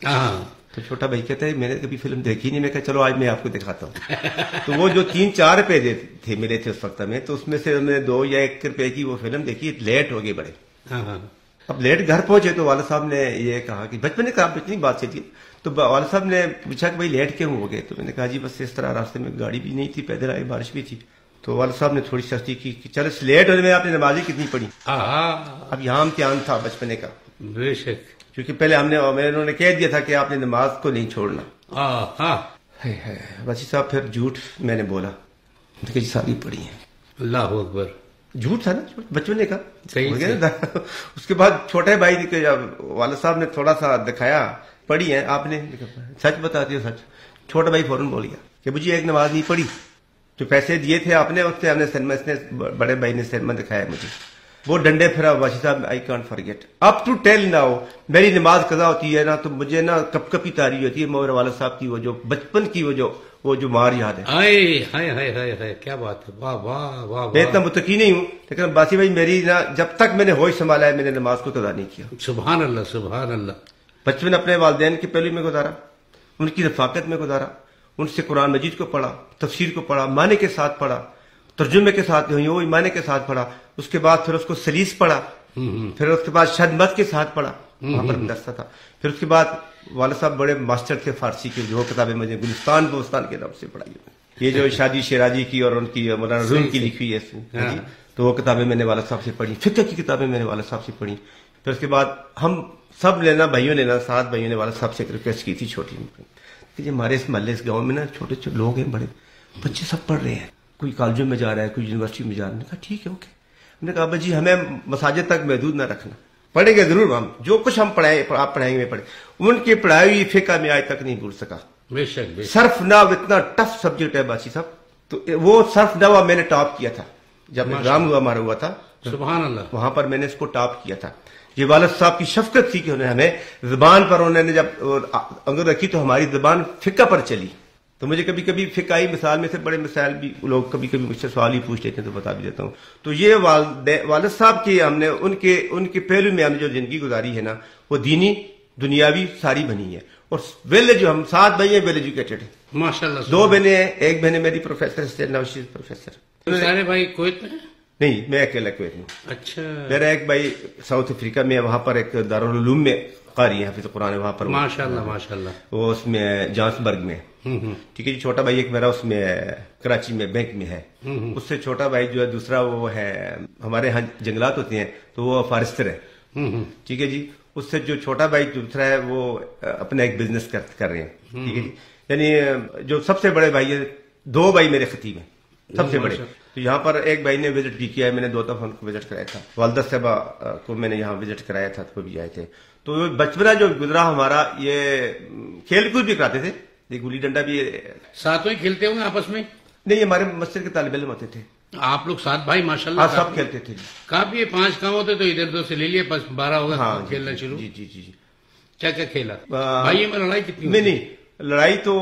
تو چھوٹا بھائی کہتا ہے میں نے کبھی فلم دیکھی نہیں. میں کہا چلو آج میں آپ کو دکھاتا ہوں. تو وہ جو 3-4 روپے تھے ملے تھے اس وقت میں, تو اس میں سے ہم نے 2 یا 1 روپے کی وہ فلم دیکھی. لیٹ ہو گئے بڑے. اب لیٹ گھر پہنچے تو والد صاحب نے یہ کہا کہ بچپن نے کہا اتنی بات سے تھی. تو والد صاحب نے پوچھا کہ بھائی لیٹ کیوں ہو گئے؟ تو میں نے کہا جی بس اس طرح راستے میں گاڑی بھی نہیں تھی, پیدل آئے, بارش بھی تھی. تو والد صاحب نے تھوڑی سستی کی کہ چل اس لیٹ ہونے میں آپ نے نمازیں کتنی پڑھی. اب یہاں امتحان تھا بچپنے کا. بے شک. کیونکہ پہلے انہوں نے کہہ دیا تھا کہ آپ نے نماز کو نہیں چھوڑنا. وسیع صاحب پھر جھوٹ میں نے بولا کہ ساری پڑھی ہیں. اللہ اکبر. جھوٹ تھا نا, بچپنے کا. اس کے بعد چھوٹے بھائی نے والد صاحب نے تھوڑا سا دکھایا پڑھی ہیں آپ نے, سچ بتاتی ہو سچ. چھوٹا بھائی فوراً بول گیا کہ مجھے ایک نماز نہیں پڑھی. جو پیسے دیے تھے آپ نے اس سے ہم نے سینما, اس نے بڑے بھائی نے سینما دکھایا مجھے. وہ ڈنڈے پھرا واشی صاحب I can't forget up to tell now. میری نماز قضا ہوتی ہے نا تو مجھے نا کپ کپی تاری ہوتی ہے. میرے والد صاحب کی وہ جو بچپن کی وہ جو مار یاد ہے. کیا بات ہے. واہ واہ واہ. میں اتنا متقی نہیں ہوں لیکن باسی بھائی میری نا جب تک میں نے ہوش سنبھالا ہے میں نے نماز کو قضا نہیں کیا. سبحان اللہ سبحان اللہ. بچپن اپنے والدین کے پہلو میں گزارا, ان کی رفاقت میں گزارا, ان سے قرآن مجید کو پڑھا, تفسیر کو پڑھا, معنی کے ساتھ پڑھا, ترجمے کے ساتھ معنی کے ساتھ پڑھا. اس کے بعد پھر اس کو سلیس پڑھا, پھر اس کے بعد شد مت کے ساتھ پڑھا, وہاں پر درس تھا. پھر اس کے بعد والد صاحب بڑے ماسٹر تھے فارسی کے, جو کتابیں مجھے گلستان بوستان کے نام سے پڑھائی. یہ جو شادی شیراجی کی اور ان کی مولانا روم کی لکھی ہے تو وہ کتابیں میں نے والد صاحب سے پڑھی. فقہ کی کتابیں میں نے والد صاحب سے پڑھی. پھر اس کے بعد ہم سب بھائیوں نے 7 بھائیوں نے والد صاحب سے ریکویسٹ کی تھی چھوٹی کہ ہمارے اس محلے اس گاؤں میں نا چھوٹے چھوٹے لوگ ہیں, بڑے بچے سب پڑھ رہے ہیں, کوئی کالجوں میں جا رہا ہے, کوئی یونیورسٹی میں جا رہا ہے. کہا ٹھیک ہے اوکے. ہم نے کہا ابا جی ہمیں مساجد تک محدود نہ رکھنا, پڑھیں گے ضرور ہم, جو کچھ ہم پڑھائیں آپ پڑھائیں گے پڑھیں. ان کی پڑھائی ہوئی فقہ میں آج تک نہیں بھول سکا. بے شک. صرف نحو اتنا ٹف سبجیکٹ ہے باسی صاحب, تو وہ صرف نحو میں نے ٹاپ کیا تھا جب ایگزام ہمارا ہوا تھا. سبحان اللہ. وہاں پر میں نے اس کو ٹاپ کیا تھا. یہ والد صاحب کی شفقت تھی کہ انہوں نے ہمیں زبان پر انہوں نے جب انگل رکھی تو ہماری زبان فقہ پر چلی. تو مجھے کبھی کبھی فقائی مثال میں سے بڑے مسائل بھی لوگ کبھی کبھی مجھ سے سوال ہی پوچھ لیتے ہیں تو بتا بھی دیتا ہوں. تو یہ والد صاحب کی ہم نے ان کے پہلو میں ہم نے جو زندگی گزاری ہے نا وہ دینی دنیاوی ساری بنی ہے. اور جو ہم 7 بھائی ہیں ویل ایجوکیٹڈ ہیں ماشاء اللہ. 2 بہنیں ہیں, ایک بہن میری پروفیسر پروفیسر. سارے بھائی کویت میں نہیں, میں اکیلا کویت میں. اچھا. میرا ایک بھائی ساؤتھ افریقہ میں, وہاں پر ایک دارالعلوم میں قاری ہے, حافظ قرآن وہاں پر. ماشاء اللہ ماشاء اللہ. وہ اس میں جانسبرگ میں. ٹھیک ہے جی. چھوٹا بھائی ایک میرا اس میں کراچی میں بینک میں ہے. اس سے چھوٹا بھائی جو ہے دوسرا وہ ہے ہمارے ہاں جنگلات ہوتے ہیں تو وہ فارسٹر ہے. ٹھیک ہے جی. اس سے جو چھوٹا بھائی دوسرا ہے وہ اپنا ایک بزنس کر رہے ہیں. ٹھیک ہے جی. یعنی جو سب سے بڑے بھائی ہے 2 بھائی میرے خطیب ہیں سب سے بڑے. تو یہاں پر ایک بھائی نے وزٹ بھی کیا ہے, میں نے 2 دفعہ ان کو وزٹ کرایا تھا. والدہ صاحبہ کو میں نے یہاں وزٹ کرایا تھا تو وہ بھی آئے تھے. تو بچپنا جو گزرا ہمارا, یہ کھیل کود بھی کراتے تھے, یہ گلی ڈنڈا بھی ساتھ میں کھیلتے ہوں گے آپس میں. نہیں, ہمارے مسجد کے طالب علم ہوتے تھے. آپ لوگ 7 بھائی ماشاء اللہ سب کھیلتے تھے. کافی 5 کام ہوتے تو ادھر ادھر سے لے لیے, 12 ہوگا کھیلنا شروع. جی جی جی. کیا کیا کھیلا بھائی میں؟ لڑائی کتنی؟ نہیں, لڑائی تو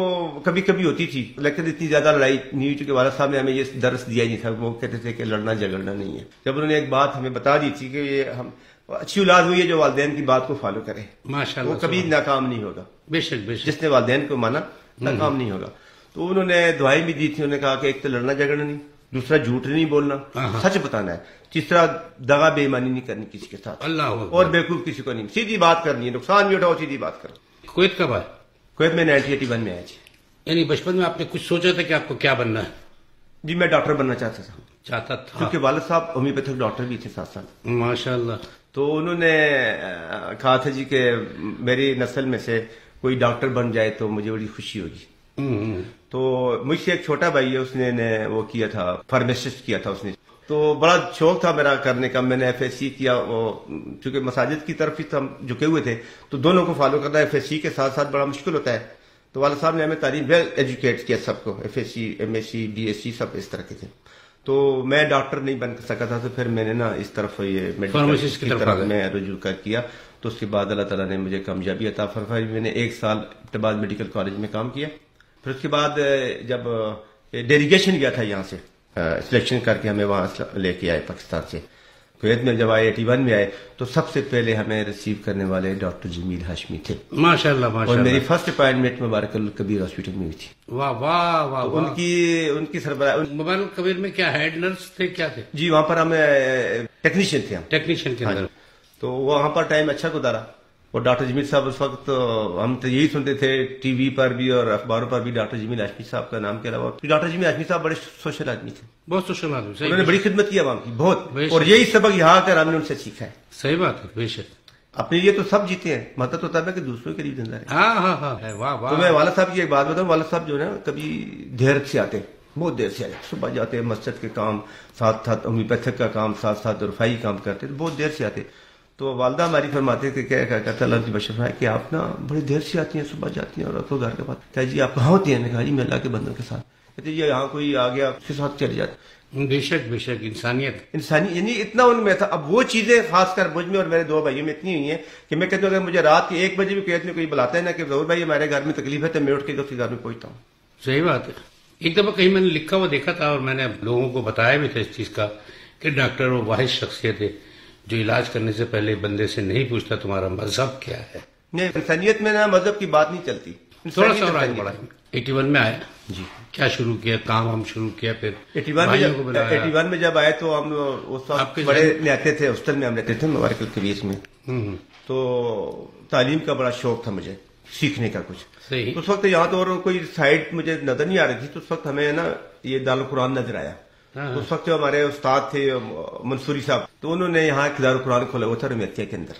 کبھی کبھی ہوتی تھی لیکن اتنی زیادہ لڑائی نہیں ہوئی چونکہ والد صاحب نے ہمیں یہ درس دیا نہیں تھا. وہ کہتے تھے کہ لڑنا جھگڑنا نہیں ہے. جب انہوں نے ایک بات ہمیں بتا دی تھی کہ یہ ہم اچھی اولاد ہوئی ہے جو والدین کی بات کو فالو کرے, ماشاءاللہ, وہ کبھی ناکام نہیں ہوگا. بے شک بے شک. جس نے والدین کو مانا ناکام نہیں ہوگا. تو انہوں نے دعائیں بھی دی تھی. انہوں نے کہا کہ ایک تو لڑنا جھگڑنا نہیں, دوسرا جھوٹ نہیں بولنا, سچ بتانا ہے, تیسرا دغا بے ایمانی نہیں کرنی کسی کے ساتھ, اللہ اور بیوقوف کسی کو نہیں, سیدھی بات کرنی ہے, نقصان بھی اٹھاؤ, سیدھی بات کرو. کویت کب آئے؟ کویت میں 1981 میں آیا جی. یعنی بچپن میں آپ نے کچھ سوچا تھا کہ آپ کو کیا بننا ہے؟ جی میں ڈاکٹر بننا چاہتا تھا کیونکہ والد صاحب ہومیوپیتھک ڈاکٹر بھی تھے 7 سال. ماشاء اللہ. تو انہوں نے کہا تھا جی کہ میری نسل میں سے کوئی ڈاکٹر بن جائے تو مجھے بڑی خوشی ہوگی. تو مجھ سے ایک چھوٹا بھائی ہے, اس نے وہ کیا تھا, فارماسسٹ کیا تھا اس نے. تو بڑا شوق تھا میرا کرنے کا. میں نے FSC کیا, چونکہ مساجد کی طرف ہی ہم جھکے ہوئے تھے تو دونوں کو فالو کرنا FSC کے ساتھ ساتھ بڑا مشکل ہوتا ہے. تو والد صاحب نے ہمیں تعلیم ویل ایجوکیٹ کیا سب کو, FSC MSc DSc سب اس طرح کے تھے. تو میں ڈاکٹر نہیں بن سکا تھا, تو پھر میں نے نا اس طرف یہ میڈیکل کی طرف میں رجوع کیا. تو اس کے بعد اللہ تعالیٰ نے مجھے کامیابی عطا فرمائی. میں نے 1 سال ابتدائی میڈیکل کالج میں کام کیا. پھر اس کے بعد جب ڈیلیگیشن گیا تھا یہاں سے, سلیکشن کر کے ہمیں وہاں لے کے آئے پاکستان سے, کویت میں جب آئے 81 میں آئے تو سب سے پہلے ہمیں ریسیو کرنے والے ڈاکٹر جمیل ہاشمی تھے. ماشاءاللہ ماشاءاللہ. اور میری فرسٹ اپائنٹمنٹ مبارک الکبیر ہاسپٹل میں ہوئی تھی. واہ واہ واہ. ان کی سربراہ مبارک الکبیر میں کیا ہیڈ نرس تھے کیا تھے؟ جی وہاں پر ہم ٹیکنیشین تھے. ٹیکنیشین کے اندر. تو وہاں پر ٹائم اچھا گزارا. اور ڈاکٹر جمیل صاحب اس وقت ہم تو یہی سنتے تھے ٹی وی پر بھی اور اخباروں پر بھی ڈاکٹر جمیل ہاشمی صاحب کا نام کے علاوہ. ڈاکٹر جمیل ہاشمی صاحب بڑے سوشل آدمی تھے. بہت سوشل آدمی. انہوں نے بڑی خدمت کی عوام کی بہت. اور یہی سبق یہاں کر ہم نے ان سے سیکھا ہے. صحیح بات ہے. بے شک اپنے لیے تو سب جیتے ہیں, مطلب تو تب ہے کہ دوسروں کے لیے زندہ رہے. ہاں ہاں ہاں. واہ واہ. تو میں والد صاحب کی ایک بات بتاؤں. والد صاحب جو ہے نا کبھی دیر سے آتے ہیں, بہت دیر سے آتے. صبح جاتے ہیں مسجد کے کام, ساتھ ساتھ ہومیوپیتھک کا کام, ساتھ ساتھ رفائی کام کرتے, بہت دیر سے آتے. تو والدہ ہماری فرماتے کہ کیا کہتا اللہ کی بشر ہے کہ آپ نا بڑی دیر سے آتی ہیں, صبح جاتی ہیں اور رات کو گھر کے بعد. کہ جی آپ کہاں ہوتی ہیں؟ کہا جی میں اللہ کے بندوں کے ساتھ. کہتے جی یہاں کوئی آ گیا اس کے ساتھ چلے جاتے. بے شک بے شک. انسانیت یعنی اتنا ان میں تھا. اب وہ چیزیں خاص کر مجھ میں اور میرے 2 بھائیوں میں اتنی ہوئی ہیں کہ میں کہتا ہوں اگر مجھے رات کے 1 بجے بھی کویت میں کوئی بلاتا ہے نا کہ ضرور بھائی ہمارے گھر میں تکلیف ہے تو میں اٹھ کے اس کے گھر میں پہنچتا ہوں. صحیح بات ہے. ایک دفعہ کہیں میں نے لکھا ہوا دیکھا تھا اور میں نے لوگوں کو بتایا بھی تھا اس چیز کا کہ ڈاکٹر وہ واحد شخصیت ہے جو علاج کرنے سے پہلے بندے سے نہیں پوچھتا تمہارا مذہب کیا ہے. نہیں, انسانیت میں نا مذہب کی بات نہیں چلتی. تھوڑا سا اور آگے بڑھا. 81 میں آیا جی, کیا شروع کیا کام ہم شروع کیا. پھر 81 میں جب آئے تو ہم اس وقت بڑے رہتے تھے, ہاسٹل میں ہم رہتے تھے مبارک الکبیر میں. تو تعلیم کا بڑا شوق تھا مجھے, سیکھنے کا کچھ. اس وقت یہاں تو اور کوئی سائٹ مجھے نظر نہیں آ رہی تھی. تو اس وقت ہمیں نا یہ دارالقرآن نظر آیا. اس وقت جو ہمارے استاد تھے منصوری صاحب, تو انہوں نے یہاں دارالقرآن کھولا ہوا تھا رمیتیا کے اندر.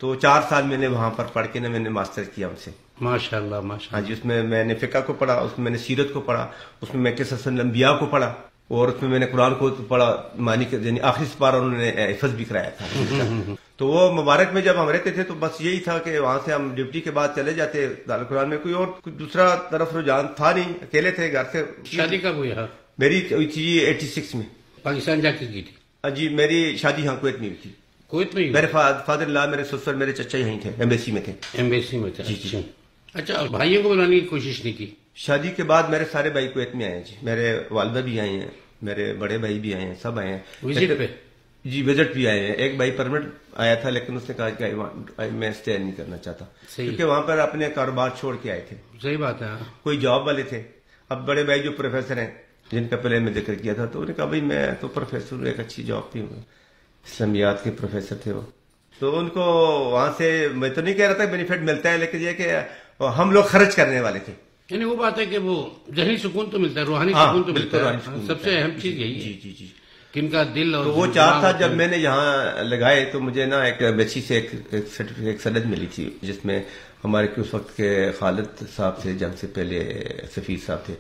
تو 4 سال میں نے وہاں پر پڑھ کے نا میں نے ماسٹر کیا ان سے. ماشاءاللہ ماشاءاللہ. ہاں جی, اس میں نے فقہ کو پڑھا, اس میں میں نے سیرت کو پڑھا, اس میں قصص الانبیاء کو پڑھا, اور اس میں نے قرآن کو پڑھا. معنی کے یعنی آخری سپارہ انہوں نے حفظ بھی کرایا تھا. تو وہ مبارک میں جب ہم رہتے تھے تو بس یہی تھا کہ وہاں سے ہم ڈیوٹی کے بعد چلے جاتے دارالقرآن میں. کوئی اور دوسرا طرف رجحان تھا نہیں, اکیلے تھے گھر سے. شادی کب ہوئی؟ میری ہوئی تھی 86 میں. پاکستان جا کے کی تھی؟ جی میری شادی ہاں کویت میں ہوئی تھی. کویت میں؟ میرے فادر اللہ, میرے سسر, میرے چچا یہیں تھے, ایمبیسی میں تھے. ایمبیسی میں تھے. جی. اچھا, بھائیوں کو بلانے کی کوشش نہیں کی؟ شادی کے بعد میرے سارے بھائی کویت میں آئے ہیں جی. میرے والدہ بھی آئے ہیں, میرے بڑے بھائی بھی آئے ہیں, سب آئے ہیں وزٹ پہ. جی وزٹ بھی آئے ہیں. ایک بھائی پرمنٹ آیا تھا لیکن اس نے کہا کہ میں اسٹے نہیں کرنا چاہتا, کیونکہ وہاں پر اپنے کاروبار چھوڑ کے آئے تھے. صحیح بات ہے. کوئی جاب والے تھے. اب بڑے بھائی جو پروفیسر ہیں جن کا پہلے میں ذکر کیا تھا, تو انہوں نے کہا بھائی میں تو پروفیسر ہوں, ایک اچھی جاب تھی, اسلامیات کے پروفیسر تھے وہ. تو ان کو وہاں سے میں تو نہیں کہہ رہا تھا بینیفٹ ملتا ہے, لیکن یہ کہ ہم لوگ خرچ کرنے والے تھے. یعنی وہ بات ہے کہ وہ ذہنی سکون تو ملتا ہے, روحانی سکون تو ملتا ہے. سب سے اہم چیز یہی ہے. جی جی. کن کا دل اور وہ 4 سال جب میں نے یہاں لگائے تو مجھے نا ایک بچی سے ایک سند ملی تھی, جس میں ہمارے اس وقت کے خالد صاحب تھے, جنگ سے پہلے سفیر صاحب تھے,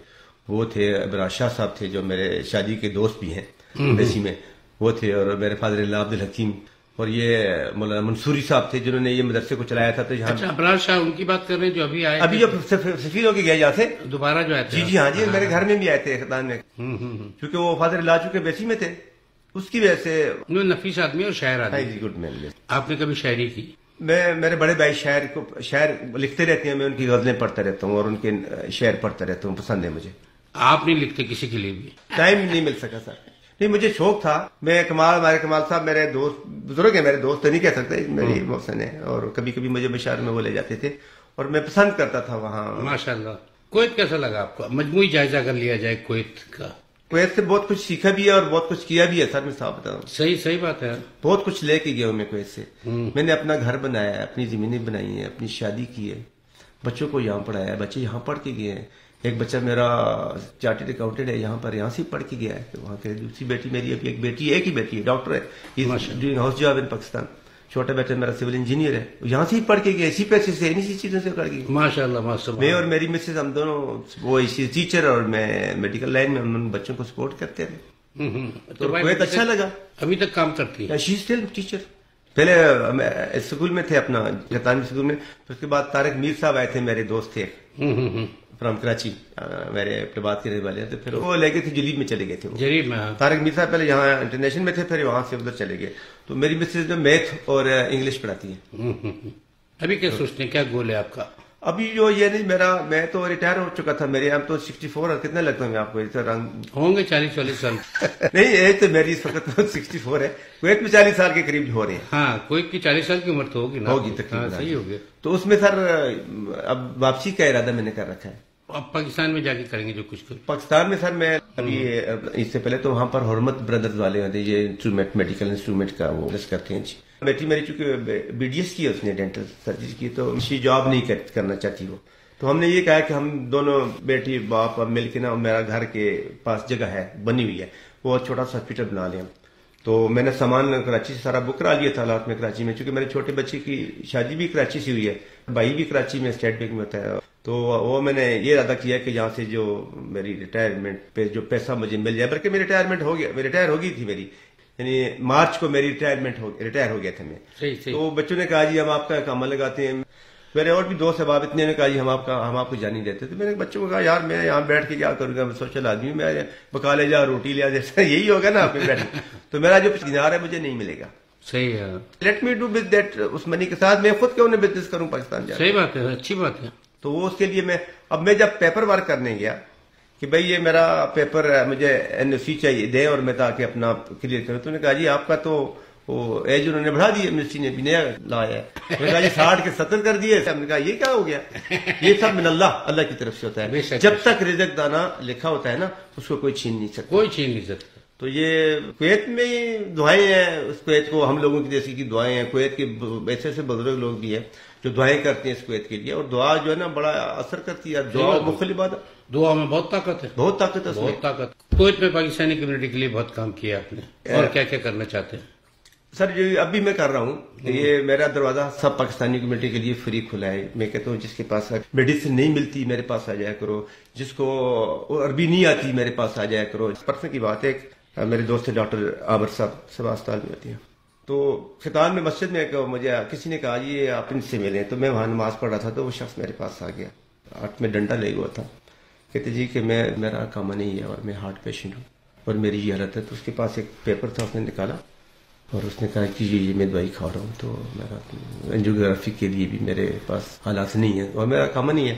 وہ تھے. ابراز شاہ صاحب تھے جو میرے شادی کے دوست بھی ہیں ایمبیسی میں, وہ تھے. اور میرے فادر اللہ عبد الحکیم, اور یہ مولانا منصوری صاحب تھے جنہوں نے یہ مدرسے کو چلایا تھا. تو یہاں ابراز شاہ ان کی بات کر رہے ہیں جو ابھی آئے, ابھی جو سفیر ہو کے گئے یہاں سے دوبارہ جو آئے تھے. جی ہاں جی, میرے گھر میں بھی آئے تھے خاندان میں, کیونکہ وہ فادر اللہ چونکہ بیسی میں تھے, اس کی وجہ سے. نفیس آدمی اور شاعر آدمی. گڈ مین. آپ نے کبھی شاعری کی؟ میں میرے بڑے بھائی شاعر لکھتے رہتے ہیں, میں ان کی غزلیں پڑھتا رہتا ہوں اور ان کے شعر پڑھتا رہتا ہوں, پسند ہے مجھے. آپ نہیں لکھتے کسی کے لیے بھی؟ ٹائم نہیں مل سکا سر. نہیں مجھے شوق تھا. میں ہمارے کمال صاحب میرے دوست بزرگ ہیں, میرے دوست نہیں کہہ سکتے, میری محسن ہے, اور کبھی کبھی مجھے مشاعر میں وہ لے جاتے تھے اور میں پسند کرتا تھا وہاں. ماشاءاللہ. کویت کیسا لگا آپ کو؟ مجموعی جائزہ اگر لیا جائے کویت کا. کویت سے بہت کچھ سیکھا بھی ہے اور بہت کچھ کیا بھی ہے سر, میں صاحب بتاؤں. صحیح بات ہے. بہت کچھ لے کے گیا ہوں میں کویت سے. میں نے اپنا گھر بنایا ہے, اپنی زمینیں بنائی ہیں, اپنی شادی کی ہے, بچوں کو یہاں پڑھایا ہے, بچے یہاں پڑھ کے گئے ہیں. ایک بچہ میرا چارٹرڈ اکاؤنٹنٹ ہے, یہاں سے پڑھ کے گیا ہے. وہاں کے دوسری بیٹی میری ابھی ایک ہی بیٹی ہے, ڈاکٹر ہے, doing house job in Pakistan. چھوٹا بیٹا میرا سول انجینئر ہے, یہاں سے ہی پڑھ کے گیا, اسی پیسے سے, انہی چیزوں سے پڑھ کے. ماشاءاللہ ماشاءاللہ. میں اور میری مسز ہم دونوں, وہ ٹیچر اور میں میڈیکل لائن میں, ان بچوں کو سپورٹ کرتے ہیں. تو کویت اچھا لگا. ابھی تک کام کرتی ہے؟ شی از اسٹل ٹیچر. پہلے اسکول میں تھے اپنا جتانی اسکول میں, پھر اس کے بعد طارق میر صاحب آئے تھے, میرے دوست تھے فرام کراچی, میرے اپنے بات کرنے والے ہیں. تو پھر وہ لے گئے تھے جلیب میں, چلے گئے تھے جلیب میں. طارق میر صاحب پہلے یہاں انٹرنیشنل میں تھے, پھر وہاں سے ادھر چلے گئے. تو میری مسز میں میتھ اور انگلش پڑھاتی ہے. ابھی کیا سوچتے ہیں, کیا گول ہے آپ کا؟ ابھی جو یہ نہیں میں تو ریٹائر ہو چکا تھا، میرے یہاں تو 64 کتنے لگتا ہوں میں آپ کو رنگ ہوں گے 40 سال نہیں ایج تو میری اس وقت 64 ہے، کویت میں 40 سال کے قریب ہو رہے ہیں. ہاں کویت کی 40 سال کی عمر تو ہوگی نا، ہوگی تقریباً. صحیح ہو گیا. تو اس میں سر اب واپسی کا ارادہ میں نے کر رکھا ہے. اب پاکستان میں جا کے کریں گے جو کچھ پاکستان میں سر میں ابھی اس سے پہلے تو وہاں پر حرمت بردرز والے ہوتے ہیں، یہ انسٹرومنٹ میڈیکل انسٹرومنٹ کا وہ کرتے ہیں. بیٹی میری چونکہ بی ڈی ایس کی ہے، اس نے ڈینٹل سرجری کی، تو اسی جاب نہیں کرنا چاہتی وہ. تو ہم نے یہ کہا کہ ہم دونوں بیٹی باپ مل کے نا، میرا گھر کے پاس جگہ ہے بنی ہوئی ہے، وہ چھوٹا سا ہاسپٹل بنا لیں. تو میں نے سامان کراچی سے سارا بک کرا لیا تھا حالات میں کراچی میں، چونکہ میرے چھوٹے بچے کی شادی بھی کراچی سے ہوئی ہے، بھائی بھی کراچی میں اسٹیٹ بینک میں ہوتا ہے. تو وہ میں نے یہ ارادہ کیا کہ یہاں سے جو میری ریٹائرمنٹ پہ جو پیسہ مجھے مل جائے، بلکہ میری ریٹائرمنٹ ہو گیا، ریٹائر ہو گئی تھی میری، یعنی مارچ کو میری ریٹائر ہو گیا تھا میں. تو بچوں نے کہا جی ہم آپ کا کام لگاتے ہیں. میرے اور بھی دوست احباب اتنے نے کہا جی ہم آپ کو جان نہیں دیتے. تو میں نے بچوں کو کہا یار میں یہاں بیٹھ کے کیا کروں گا، میں سوشل آدمی ہوں، میں پکا لے جا روٹی لیا جیسا یہی ہوگا نا آپ میں بیٹھ. تو میرا جو دینار ہے مجھے نہیں ملے گا. صحیح ہے. Let me do with that, اس منی کے ساتھ میں خود کیوں نہ بزنس کروں پاکستان جا. صحیح بات ہے، اچھی بات ہے. تو وہ اس کے لیے میں جب پیپر ورک کرنے گیا کہ بھائی یہ میرا پیپر مجھے این او سی چاہیے دے اور میں تاکہ اپنا کلیئر کروں. تو نے کہا جی آپ کا تو وہ ایج انہوں نے بڑھا دی، منسٹری نے بھی نیا لایا ہے. میں نے کہا جی 60 کے 70 کر دیے. ہم نے کہا یہ کیا ہو گیا؟ یہ سب من اللہ کی طرف سے ہوتا ہے. جب تک رزق دانا لکھا ہوتا ہے نا اس کو کوئی چھین نہیں سکتا. تو یہ کویت میں دعائیں ہیں، اس کویت کو ہم لوگوں کی جیسی کی دعائیں ہیں. کویت کے ایسے ایسے بزرگ لوگ بھی ہیں جو دعائیں کرتے ہیں اس کویت کے لیے، اور دعا جو ہے نا بڑا اثر کرتی ہے. دعا مختلف بات، دعا میں بہت طاقت ہے، بہت طاقت ہے، بہت طاقت. کویت میں پاکستانی کمیونٹی کے لیے بہت کام کیا آپ نے، اور کیا کیا کرنا چاہتے ہیں؟ سر جو اب بھی میں کر رہا ہوں، یہ میرا دروازہ سب پاکستانی کمیونٹی کے لیے فری کھلا ہے. میں کہتا ہوں جس کے پاس میڈیسن نہیں ملتی میرے پاس آ جایا کرو، جس کو عربی نہیں آتی میرے پاس آ جایا کرو. پرسوں کی بات ہے، میرے دوست ڈاکٹر عامر صاحب اسپتال میں ہوتی ہیں. تو خطان میں مسجد میں مجھے کسی نے کہا یہ آپ ان سے ملیں. تو میں وہاں نماز پڑھ رہا تھا تو وہ شخص میرے پاس آ گیا، ہاتھ میں ڈنڈا لے ہوا تھا. کہتے جی کہ میرا کام نہیں ہے اور میں ہارٹ پیشنٹ ہوں اور میری یہ حالت ہے. تو اس کے پاس ایک پیپر تھا، اس نے نکالا اور اس نے کہا کہ یہ میں دوائی کھا رہا ہوں، تو میرا اینجیوگرافی کے لیے بھی میرے پاس حالات نہیں ہے اور میرا کام نہیں ہے.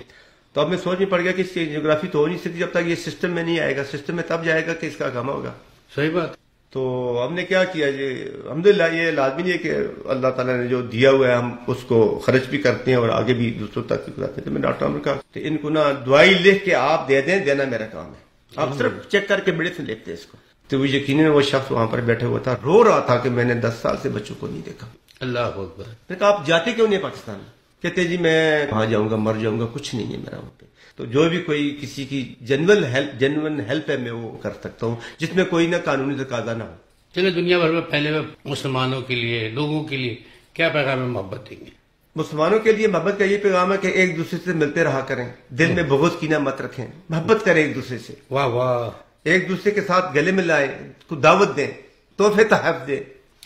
تو اب میں سوچ میں پڑ گیا کہ اس کی اینجیوگرافی تو ہو نہیں سکتی جب تک یہ سسٹم میں نہیں آئے گا. سسٹم میں تب جائے گا کہ اس کا کام ہوگا. صحیح بات. تو ہم نے کیا کیا جی، الحمدللہ یہ لازمی نہیں ہے کہ اللہ تعالیٰ نے جو دیا ہوا ہے ہم اس کو خرچ بھی کرتے ہیں اور آگے بھی دوسروں تک بھی بتاتے ہیں. تو میں ڈاکٹر عمر کا کہ ان کو نا دوائی لکھ کے آپ دے دیں، دینا میرا کام ہے. آپ صرف چیک کر کے میڈیسن لکھتے ہیں اس کو. تو وہ یقیناً وہ شخص وہاں پر بیٹھے ہوا تھا، رو رہا تھا کہ میں نے 10 سال سے بچوں کو نہیں دیکھا. اللہ اکبر. میں نے کہا آپ جاتے کیوں نہیں پاکستان؟ کہتے جی میں وہاں جاؤں گا مر جاؤں گا، کچھ نہیں ہے میرا وہاں پہ. تو جو بھی کوئی کسی کی جنون ہیلپ ہے میں وہ کر سکتا ہوں، جس میں کوئی نہ قانونی تقاضا نہ ہو. چلے دنیا بھر میں پھیلے ہوئے مسلمانوں کے لیے، لوگوں کے لیے کیا پیغام محبت دیں گے؟ مسلمانوں کے لیے محبت کا یہ پیغام ہے کہ ایک دوسرے سے ملتے رہا کریں، دل میں بغض کینہ مت رکھیں، محبت کریں ایک دوسرے سے. واہ واہ. ایک دوسرے کے ساتھ گلے میں لائیں، کو دعوت دیں، تحفے تحائف دیں.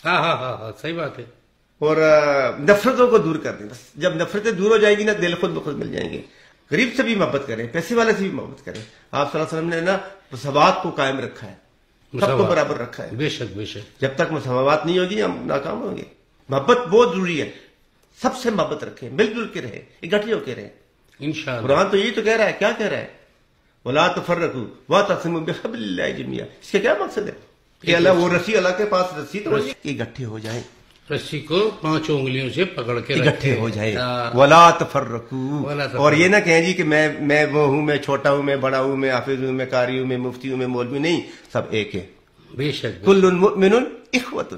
ہاں ہاں ہاں ہاں صحیح بات ہے. اور نفرتوں کو دور کر دیں. بس جب نفرتیں دور ہو جائیں گی نا دل خود بخود مل جائیں گے. غریب سے بھی محبت کریں، پیسے والے سے بھی محبت کریں. آپ صلی اللہ علیہ وسلم نے نا مساوات کو قائم رکھا ہے، سب کو برابر رکھا ہے. بے شک بے شک. جب تک مساوات نہیں ہوگی ہم ناکام ہوں گے. محبت بہت ضروری ہے، سب سے محبت رکھیں، مل جل کے رہیں، اکٹھے ہو کے رہیں. انشاءاللہ. قرآن تو یہی تو کہہ رہا ہے. کیا کہہ رہا ہے؟ وَلَا تَفَرَّقُوا وَاعْتَصِمُوا بِحَبْلِ اللَّهِ جَمِيعًا. اس کا کیا مقصد ہے کہ اللہ وہ رسی، اللہ کے پاس رسی تو اکٹھے ہو جائیں، رسی کو 5 انگلیوں سے پکڑ کے اکٹھے ہو جائیں. وَلَا تَفَرَّقُوا. اور یہ نہ کہیں جی کہ میں وہ ہوں، میں چھوٹا ہوں، میں بڑا ہوں، میں حافظ ہوں، میں قاری ہوں، میں مفتی ہوں، میں مولوی. نہیں، سب ایک ہے. بے شک. کل مؤمن اخوۃ.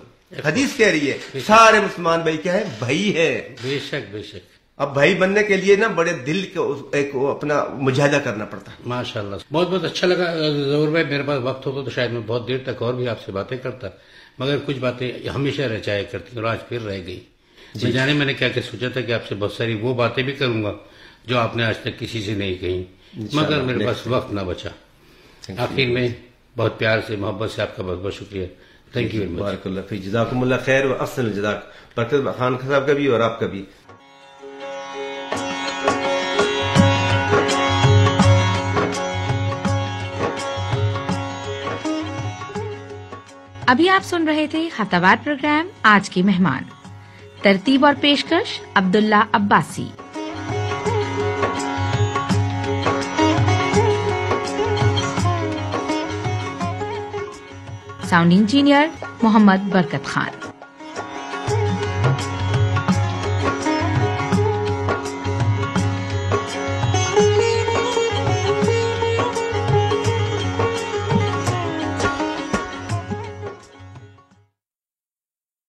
حدیث کہہ رہی ہے سارے مسلمان بھائی کیا ہے؟ بھائی ہے. بے شک بے شک. اب بھائی بننے کے لیے نا بڑے دل کو ایک اپنا مجاہدہ کرنا پڑتا ہے. ماشاءاللہ. بہت بہت اچھا لگا ظہور بھائی. میرے پاس وقت ہوتا تو شاید میں بہت دیر تک اور بھی آپ سے باتیں کرتا، مگر کچھ باتیں ہمیشہ رہ جایا کرتی اور آج پھر رہ گئی. میں جانے میں نے کیا کہ سوچا تھا کہ آپ سے بہت ساری وہ باتیں بھی کروں گا جو آپ نے آج تک کسی سے نہیں کہیں، مگر میرے پاس وقت نہ بچا. آخر میں بہت پیار سے محبت سے آپ کا بہت بہت شکریہ. Thank you very much. بارک اللہ فیک. جزاکم اللہ خیر و احسن الجزاک. برکت خان صاحب کا بھی اور آپ کا بھی. ابھی آپ سن رہے تھے ہفتہ پروگرام آج کے مہمان. ترتیب اور پیشکش عبداللہ عباسی. ساؤنڈ انجینئر محمد برکت خان.